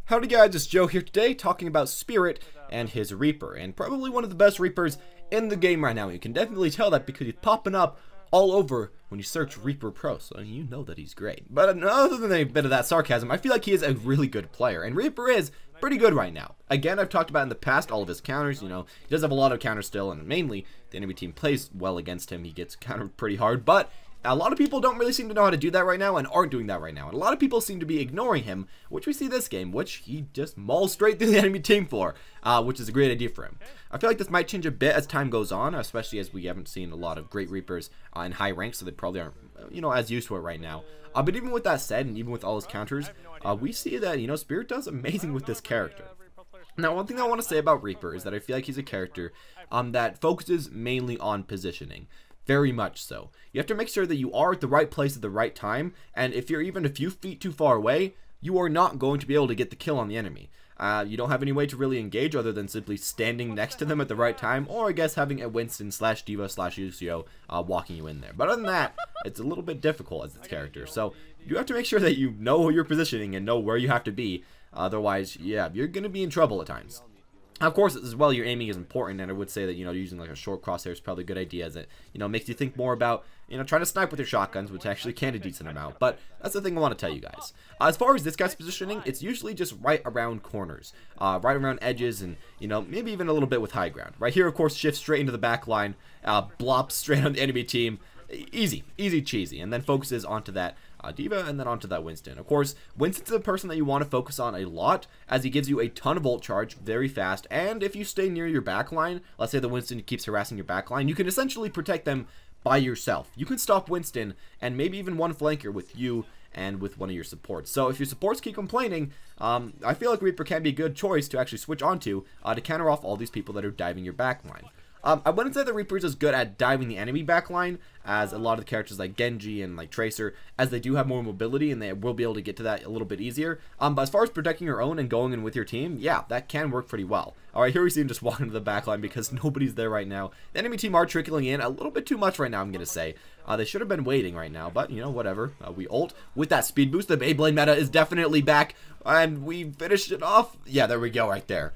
Howdy guys, it's Joe here today talking about Spirit and his Reaper, and probably one of the best Reapers in the game right now. You can definitely tell that because he's popping up all over when you search Reaper Pro, so you know that he's great. But other than a bit of that sarcasm, I feel like he is a really good player, and Reaper is pretty good right now. Again, I've talked about in the past all of his counters. You know, he does have a lot of counters still, and mainly the enemy team plays well against him. He gets countered pretty hard, but a lot of people don't really seem to know how to do that right now and aren't doing that right now. And a lot of people seem to be ignoring him, which we see this game, which he just mauls straight through the enemy team for, which is a great idea for him. I feel like this might change a bit as time goes on, especially as we haven't seen a lot of great Reapers in high ranks, so they probably aren't, you know, as used to it right now. But even with that said, and even with all his counters, we see that, you know, Spirit does amazing with this character. Now, one thing I want to say about Reaper is that I feel like he's a character that focuses mainly on positioning. Very much so. You have to make sure that you are at the right place at the right time, and if you're even a few feet too far away, you are not going to be able to get the kill on the enemy. You don't have any way to really engage other than simply standing next to them at the right time, or I guess having a Winston / Diva / Lucio walking you in there. But other than that, it's a little bit difficult as its character. So you have to make sure that you know your positioning and know where you have to be. Otherwise, yeah, you're going to be in trouble at times. Of course, as well, your aiming is important, and I would say that, you know, using like a short crosshair is probably a good idea, as it, you know, makes you think more about, you know, trying to snipe with your shotguns, which actually can a decent amount. But that's the thing I want to tell you guys. As far as this guy's positioning, it's usually just right around corners, right around edges, and, you know, maybe even a little bit with high ground. Right here, of course, shifts straight into the back line, blops straight on the enemy team. Easy cheesy, and then focuses onto that Diva and then onto that Winston. Of course, Winston's the person that you want to focus on a lot, as he gives you a ton of ult charge very fast, and if you stay near your backline, let's say the Winston keeps harassing your backline, you can essentially protect them by yourself. You can stop Winston and maybe even one flanker with you and with one of your supports. So if your supports keep complaining, I feel like Reaper can be a good choice to actually switch onto to counter off all these people that are diving your backline. I wouldn't say the Reaper is as good at diving the enemy backline as a lot of the characters like Genji and like Tracer, as they do have more mobility and they will be able to get to that a little bit easier. But as far as protecting your own and going in with your team, yeah, that can work pretty well. Alright, here we see him just walking to the backline because nobody's there right now. The enemy team are trickling in a little bit too much right now, I'm going to say. They should have been waiting right now, but, you know, whatever. We ult with that speed boost. The Beyblade meta is definitely back, and we finished it off. Yeah, there we go right there.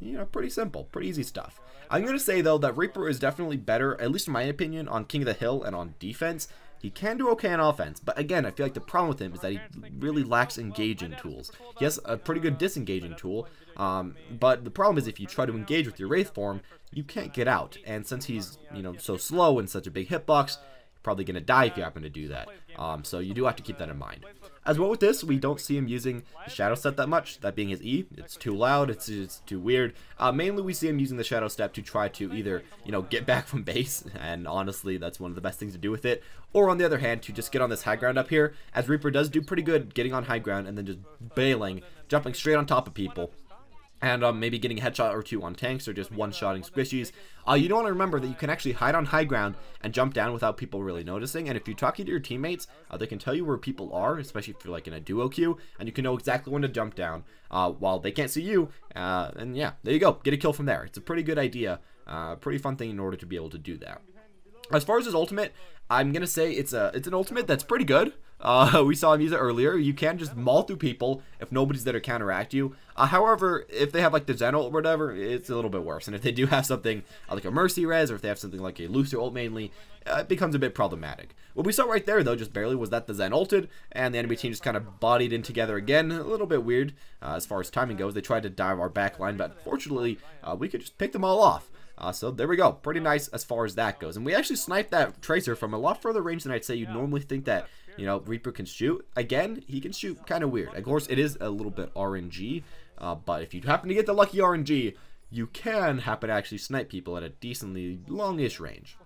You know, pretty simple, pretty easy stuff. I'm going to say, though, that Reaper is definitely better, at least in my opinion, on King of the Hill and on defense. He can do okay on offense, but again, I feel like the problem with him is that he really lacks engaging tools. He has a pretty good disengaging tool, but the problem is if you try to engage with your Wraith form, you can't get out. And since he's, you know, so slow and such a big hitbox, you're probably going to die if you happen to do that. So you do have to keep that in mind. As well with this, we don't see him using the shadow step that much, that being his E. It's too loud, it's too weird. Mainly we see him using the shadow step to try to either, you know, get back from base, and honestly that's one of the best things to do with it, or on the other hand to just get on this high ground up here, as Reaper does do pretty good getting on high ground and then just bailing, jumping straight on top of people. And maybe getting a headshot or two on tanks, or just one-shotting squishies. You don't want to remember that you can actually hide on high ground and jump down without people really noticing. And if you're talking to your teammates, they can tell you where people are, especially if you're like in a duo queue, and you can know exactly when to jump down while they can't see you. And yeah, there you go. Get a kill from there. It's a pretty good idea. Pretty fun thing in order to be able to do that. As far as his ultimate, I'm going to say it's an ultimate that's pretty good. We saw him use it earlier. You can just maul through people if nobody's there to counteract you. However, if they have like the Zen ult or whatever, it's a little bit worse. And if they do have something like a Mercy Res, or if they have something like a Lucio ult mainly, it becomes a bit problematic. What we saw right there, though, just barely, was that the Zen ulted, and the enemy team just kind of bodied in together again. A little bit weird as far as timing goes. They tried to dive our back line, but fortunately, we could just pick them all off. So there we go. Pretty nice as far as that goes. And we actually sniped that Tracer from a lot further range than I'd say you'd normally think that, you know, Reaper can shoot. Again, he can shoot kind of weird. Of course, it is a little bit RNG, but if you happen to get the lucky RNG, you can happen to actually snipe people at a decently longish range.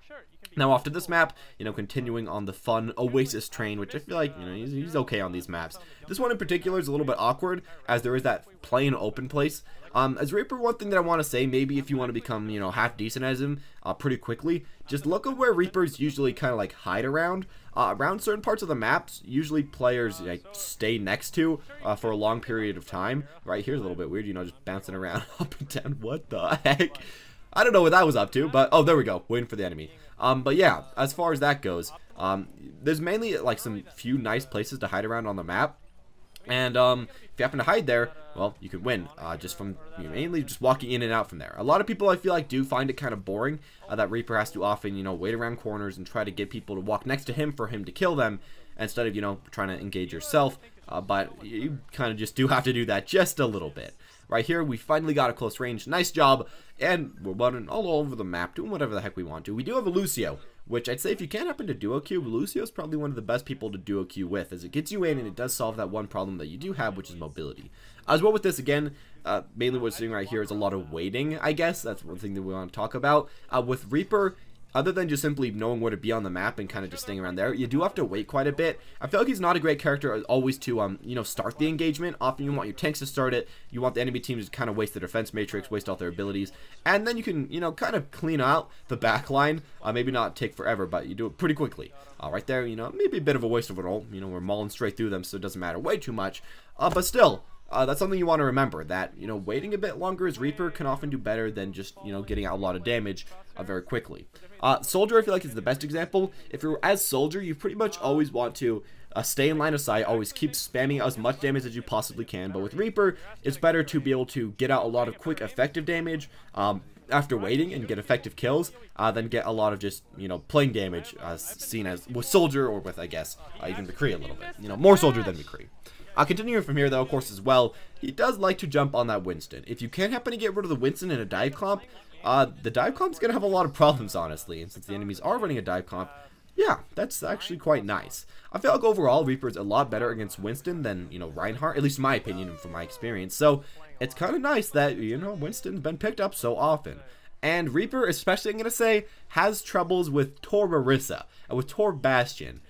Now, after this map, you know, continuing on the fun Oasis train, which I feel like, you know, he's okay on these maps. This one in particular is a little bit awkward, as there is that plain open place. As Reaper, one thing that I want to say, maybe if you want to become, you know, half decent as him pretty quickly, just look at where Reapers usually kind of like hide around. Around certain parts of the maps, usually players like stay next to for a long period of time. Right here's a little bit weird, you know, just bouncing around up and down. What the heck? I don't know what that was up to, but oh, there we go, waiting for the enemy. But yeah, as far as that goes, there's mainly like some few nice places to hide around on the map. And if you happen to hide there, well, you can win just from mainly just walking in and out from there. A lot of people, I feel like, do find it kind of boring that Reaper has to often, wait around corners and try to get people to walk next to him for him to kill them instead of, trying to engage yourself. But you kind of just do have to do that just a little bit. Right here, we finally got a close range. Nice job. And we're running all over the map, doing whatever the heck we want to. We do have a Lucio, which I'd say if you can't happen to duo queue, Lucio is probably one of the best people to duo queue with, as it gets you in and it does solve that one problem that you do have, which is mobility. As well with this, again, mainly what we're seeing right here is a lot of waiting, I guess. That's one thing that we want to talk about. With Reaper, other than just simply knowing where to be on the map and kind of just staying around there, you do have to wait quite a bit. I feel like he's not a great character always to, start the engagement. Often you want your tanks to start it. You want the enemy team to kind of waste the defense matrix, waste all their abilities. And then you can, kind of clean out the back line. Maybe not take forever, but you do it pretty quickly. Right there, maybe a bit of a waste of it all. We're mauling straight through them, so it doesn't matter way too much. But still, that's something you want to remember, that, waiting a bit longer as Reaper can often do better than just, getting out a lot of damage very quickly. Soldier, I feel like, is the best example. If you're as Soldier, you pretty much always want to stay in line of sight, always keep spamming as much damage as you possibly can. But with Reaper, it's better to be able to get out a lot of quick, effective damage after waiting and get effective kills than get a lot of just, plain damage seen as with Soldier or with, I guess, even McCree a little bit. More Soldier than McCree. Continuing from here, though, of course, as well, he does like to jump on that Winston. If you can happen to get rid of the Winston in a dive comp, the dive comp's going to have a lot of problems, honestly. And since the enemies are running a dive comp, yeah, that's actually quite nice. I feel like overall, Reaper's a lot better against Winston than, Reinhardt, at least in my opinion and from my experience. So it's kind of nice that, Winston's been picked up so often. And Reaper, especially, I'm going to say, has troubles with Tor Marissa and with Tor Bastion.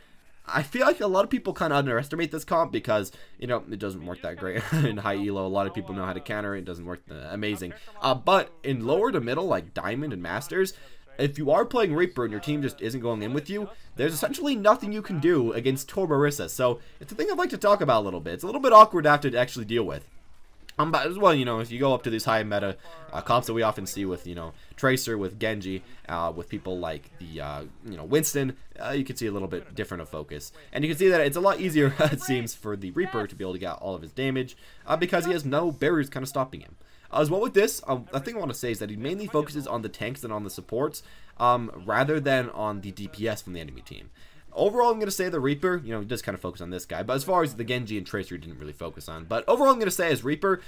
I feel like a lot of people kind of underestimate this comp because, it doesn't work that great in high elo. A lot of people know how to counter it. It doesn't work amazing. But in lower to middle, like Diamond and Masters, if you are playing Reaper and your team just isn't going in with you, there's essentially nothing you can do against Tor Marissa. So it's a thing I'd like to talk about a little bit. It's a little bit awkward to have to actually deal with. But as well, if you go up to these high meta comps that we often see with, Tracer, with Genji, with people like the, Winston, you can see a little bit different of focus. And you can see that it's a lot easier, it seems, for the Reaper to be able to get all of his damage because he has no barriers kind of stopping him. As well with this, the thing I want to say is that he mainly focuses on the tanks and on the supports rather than on the DPS from the enemy team. Overall, I'm going to say the Reaper, he does kind of focus on this guy. But as far as the Genji and Tracer, he didn't really focus on. But overall, I'm going to say as Reaper,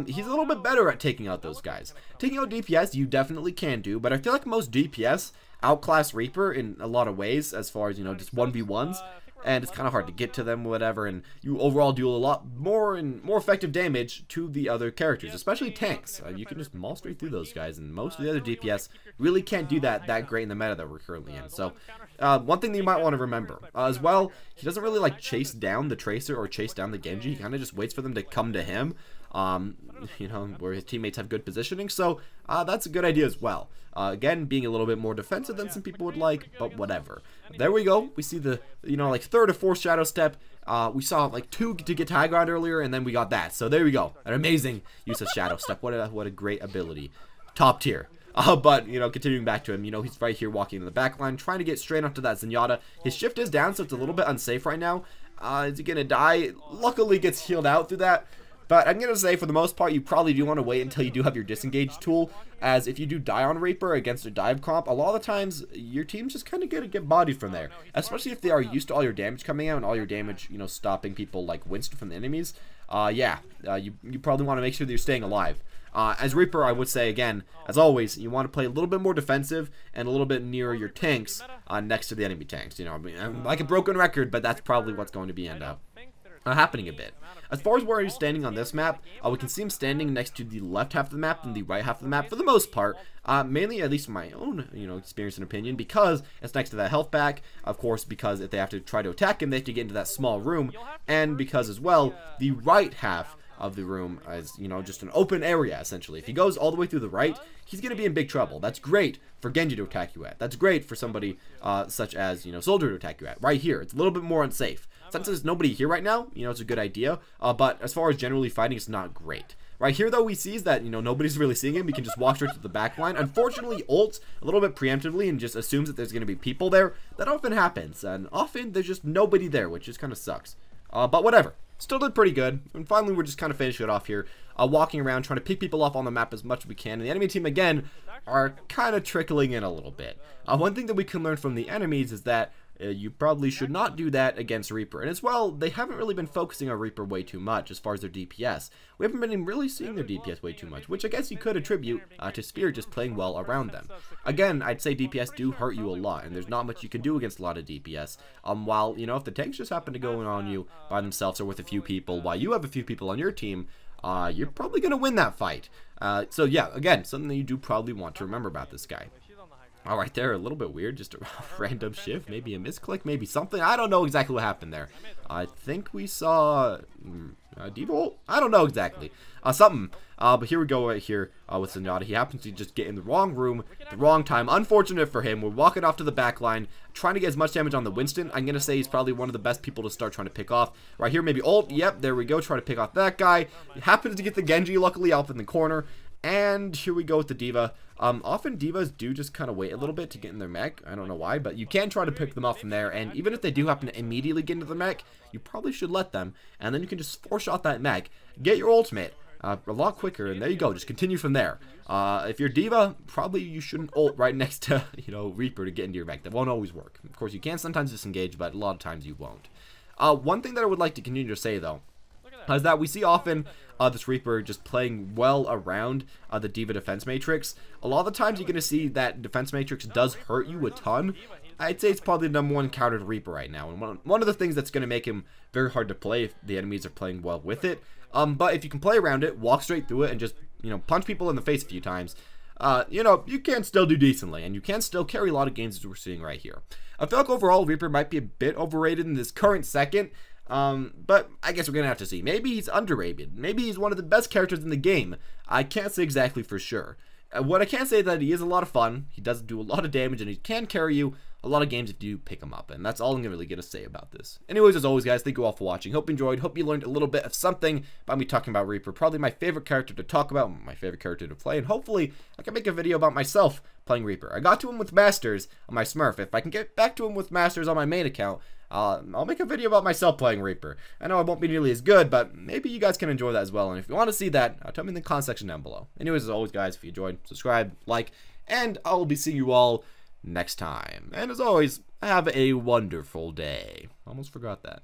he's a little bit better at taking out those guys. Taking out DPS, you definitely can do. But I feel like most DPS outclass Reaper in a lot of ways as far as, just 1v1s. And it's kind of hard to get to them, whatever, and you overall do a lot more and more effective damage to the other characters, especially tanks. You can just maul straight through those guys, and most of the other DPS really can't do that great in the meta that we're currently in. So, one thing that you might want to remember, as well, he doesn't really like chase down the Tracer or chase down the Genji. He kind of just waits for them to come to him, where his teammates have good positioning. So, that's a good idea as well. Again, being a little bit more defensive than some people would like, but whatever. There we go. We see the, like third or fourth shadow step. We saw like 2 to get high ground earlier, and then we got that. So there we go. An amazing use of shadow step. What a great ability. Top tier. But, continuing back to him, he's right here walking in the back line, trying to get straight onto that Zenyatta. His shift is down, so it's a little bit unsafe right now. Is he going to die? Luckily gets healed out through that. But I'm going to say, for the most part, you probably do want to wait until you do have your disengage tool, as if you do die on Reaper against a dive comp, a lot of the times, your team's just kind of going to get bodied from there. Especially if they are used to all your damage coming out and all your damage, stopping people like Winston from the enemies. You probably want to make sure that you're staying alive. As Reaper, I would say, again, as always, you want to play a little bit more defensive and a little bit nearer your tanks next to the enemy tanks. I'm like a broken record, but that's probably what's going to be happening a bit. As far as where he's standing on this map, we can see him standing next to the left half of the map and the right half of the map for the most part. Mainly, at least in my own, experience and opinion, because it's next to that health pack. Of course, because if they have to try to attack him, they have to get into that small room, and because as well, the right half of the room is, just an open area, essentially. If he goes all the way through the right, he's going to be in big trouble. That's great for Genji to attack you at. That's great for somebody such as, Soldier to attack you at. Right here, it's a little bit more unsafe. Since there's nobody here right now, it's a good idea. But as far as generally fighting, it's not great. Right here, though, we see that, nobody's really seeing him. We can just walk straight to the back line. Unfortunately, ults a little bit preemptively and just assumes that there's going to be people there. That often happens. And often, there's just nobody there, which just kind of sucks. But whatever. still did pretty good. And finally, we're just kind of finishing it off here, walking around, trying to pick people off on the map as much as we can. And the enemy team, again, are kind of trickling in a little bit. One thing that we can learn from the enemies is that you probably should not do that against Reaper. And as well, they haven't really been focusing on Reaper way too much as far as their DPS. We haven't been really seeing their DPS way too much, which I guess you could attribute to Spirit just playing well around them. Again, I'd say DPS do hurt you a lot, and there's not much you can do against a lot of DPS. While, you know, if the tanks just happen to go in on you by themselves or with a few people, while you have a few people on your team, you're probably going to win that fight. So yeah, again, something that you do probably want to remember about this guy. All right, there, a little bit weird, just a random shift, maybe a misclick, maybe something. I don't know exactly what happened there. I think we saw default. I don't know exactly. Something. But here we go right here with Zenyatta. He happens to just get in the wrong room, the wrong time. Unfortunate for him. We're walking off to the back line, trying to get as much damage on the Winston. I'm going to say he's probably one of the best people to start trying to pick off. Right here, maybe ult. Yep, there we go. Try to pick off that guy. He happens to get the Genji, luckily, off in the corner. And here we go with the D.Va. Often D.Vas do just kind of wait a little bit to get in their mech. I don't know why, but you can try to pick them off from there. And even if they do happen to immediately get into the mech, you probably should let them. And then you can just 4-shot that mech, get your ultimate a lot quicker, and there you go. Just continue from there. If you're D.Va, probably you shouldn't ult right next to, you know, Reaper to get into your mech. That won't always work. Of course, you can sometimes disengage, but a lot of times you won't. One thing that I would like to continue to say, though, is that we see often this Reaper just playing well around the D.Va defense matrix. A lot of the times you're going to see that defense matrix does hurt you a ton. I'd say it's probably the #1 counter to Reaper right now. And one of the things that's going to make him very hard to play if the enemies are playing well with it. But if you can play around it, walk straight through it, and just, you know, punch people in the face a few times, you know, you can still do decently. And you can still carry a lot of games as we're seeing right here. I feel like overall Reaper might be a bit overrated in this current second. But I guess we're gonna have to see. Maybe he's underrated. Maybe he's one of the best characters in the game. I can't say exactly for sure. What I can say is that he is a lot of fun. He does do a lot of damage, and he can carry you a lot of games if you pick him up. And that's all I'm really gonna say about this. Anyways, as always, guys, thank you all for watching. Hope you enjoyed. Hope you learned a little bit of something about me talking about Reaper. Probably my favorite character to talk about, my favorite character to play, and hopefully I can make a video about myself playing Reaper. I got to him with Masters on my Smurf. If I can get back to him with Masters on my main account, I'll make a video about myself playing Reaper. I know I won't be nearly as good, but maybe you guys can enjoy that as well. And if you want to see that, tell me in the comment section down below. Anyways, as always, guys, if you enjoyed, subscribe, like, and I'll be seeing you all next time. And as always, have a wonderful day. Almost forgot that.